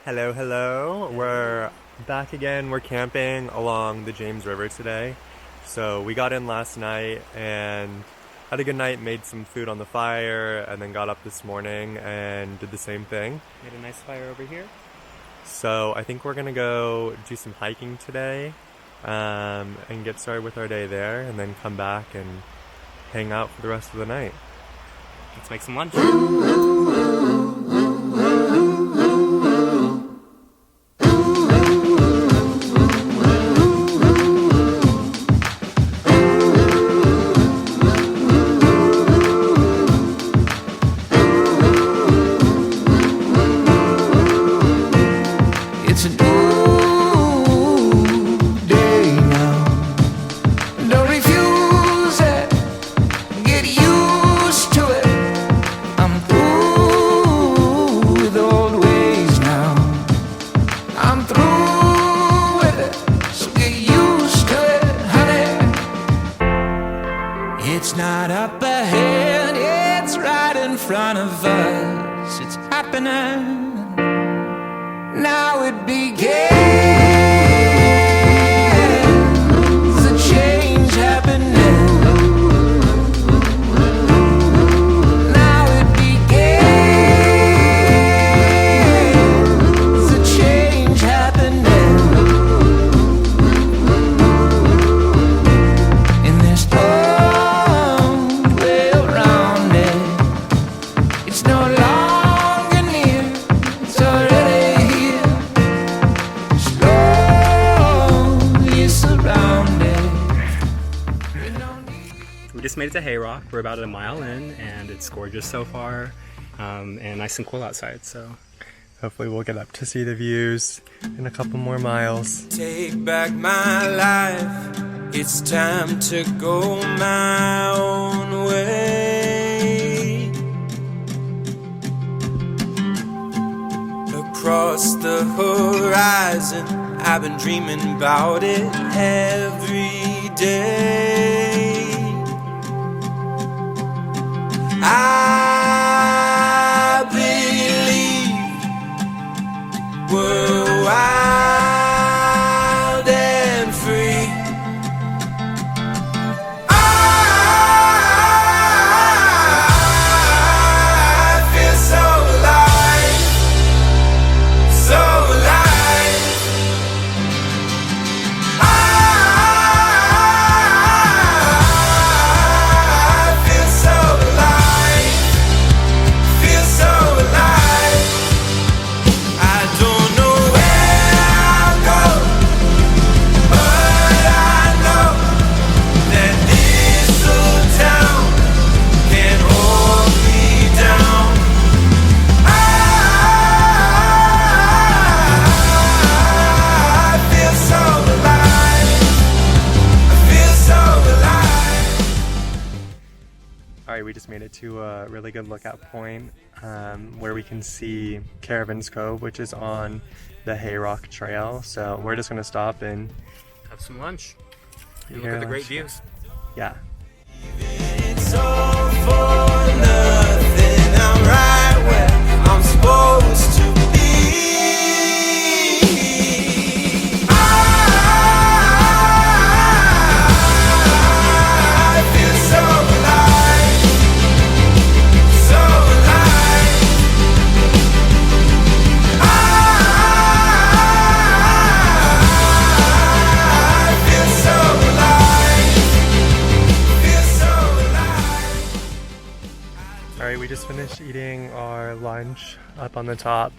Hello, hello. We're back again. We're camping along the James River today. So we got in last night and had a good night, made some food on the fire, and then got up this morning and did the same thing. Made a nice fire over here. So I think we're gonna go do some hiking today, and get started with our day there, and then come back and hang out for the rest of the night. Let's make some lunch. It's a new day now. Don't refuse it. Get used to it. I'm through with old ways now. I'm through with it. So get used to it, honey. It's not up ahead. It's right in front of us. It's happening. Now it begins, a change happening. Now it begins, a change happening. And there's no way around it. It's no longer near, it's already. We just made it to Hayrock. We're about a mile in, and it's gorgeous so far, and nice and cool outside. So Hopefully we'll get up to see the views in a couple more miles. Take back my life. It's time to go my own way. Across the horizon, I've been dreaming about it every day. I believe we're wild and free. I feel so alive, so alive. I feel so alive, feel so alive. I don't know where I'll go, but I know that this old town can't hold me down. I feel so alive, I feel so alive. Alright, we just made it to a really good lookout point where we can see Carigins Cove, which is on the Hayrock Trail. So we're just going to stop and have some lunch and look Yeah, at the great lunch. views. yeah. It's all for nothing. I'm right where I'm supposed to be. I feel so alive, so alive. I feel so alive, feel so alive. Alright, we just finished eating our lunch up on the top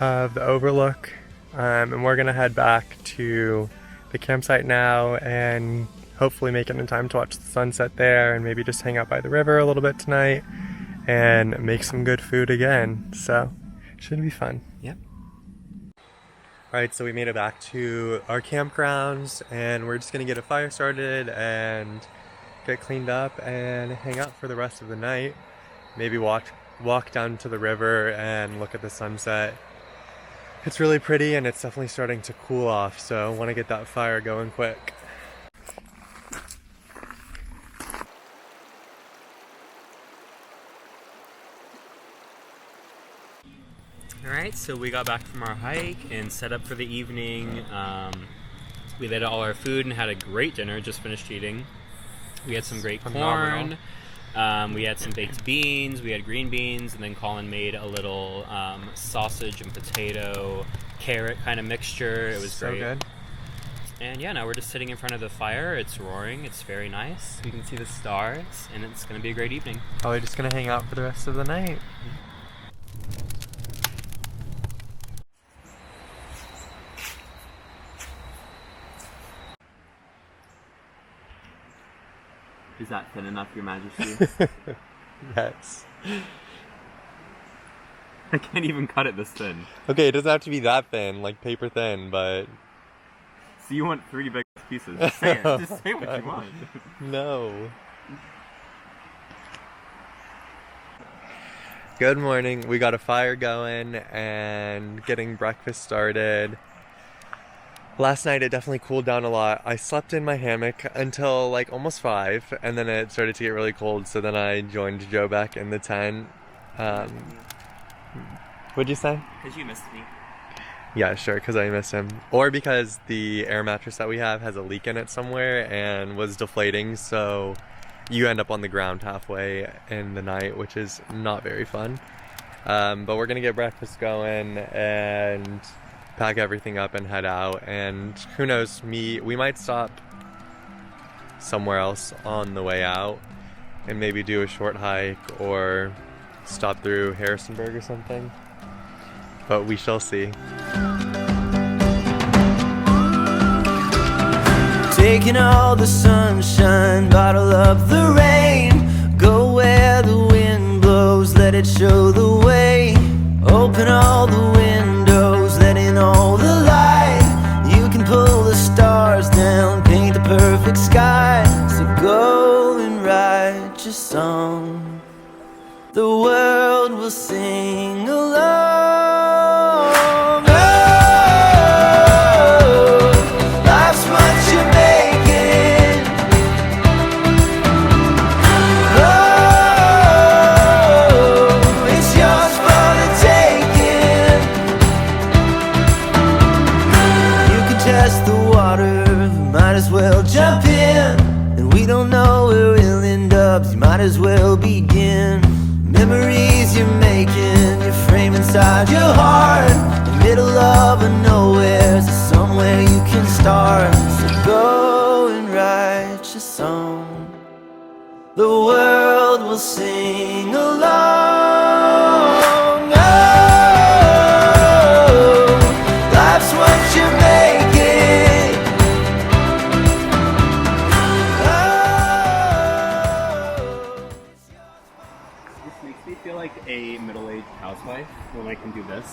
of the overlook, and we're gonna head back to the campsite now and hopefully make it in time to watch the sunset there, and maybe just hang out by the river a little bit tonight and make some good food again. So should be fun. Yep. Alright, so we made it back to our campgrounds, and we're just gonna get a fire started and get cleaned up and hang out for the rest of the night. Maybe walk down to the river and look at the sunset. It's really pretty, and it's definitely starting to cool off, so I want to get that fire going quick. Alright, so we got back from our hike and set up for the evening. We laid out all our food and had a great dinner, just finished eating. We had some great Phenomenal. corn. We had some baked beans, we had green beans, and then Colin made a little sausage and potato carrot kind of mixture. It was So great. good. And yeah, now we're just sitting in front of the fire. It's roaring. It's very nice. We can see the stars, and it's going to be a great evening. Probably just gonna hang out for the rest of the night. Is that thin enough, Your Majesty? Yes. I can't even cut it this thin. Okay, it doesn't have to be that thin, like paper thin, but So you want 3 big pieces? Just say it. Just say what you want. no. Good morning. We got a fire going and getting breakfast started. Last night it definitely cooled down a lot. I slept in my hammock until like almost 5, and then it started to get really cold, so then I joined Joe back in the tent. What'd you say? Because you missed me. Yeah, sure, because I miss him. Or because the air mattress that we have has a leak in it somewhere and was deflating, so you end up on the ground halfway in the night, which is not very fun. But we're gonna get breakfast going and pack everything up and head out, and who knows, we might stop somewhere else on the way out and maybe do a short hike or stop through Harrisonburg or something, but we shall see. Taking all the sunshine, bottle up the rain. Go where the wind blows, let it show the way. Open all the windows, let in all the light. You can pull the stars down, paint the perfect sky. So go and write your song. The world will sing along. Jump in, and we don't know where we'll end up. You might as well begin. Memories you're making, you frame inside your heart. The middle of a nowhere, so somewhere you can start. So go and write your song. The world will sing along. Oh, life's what you're making. Makes me feel like a middle-aged housewife when I can do this.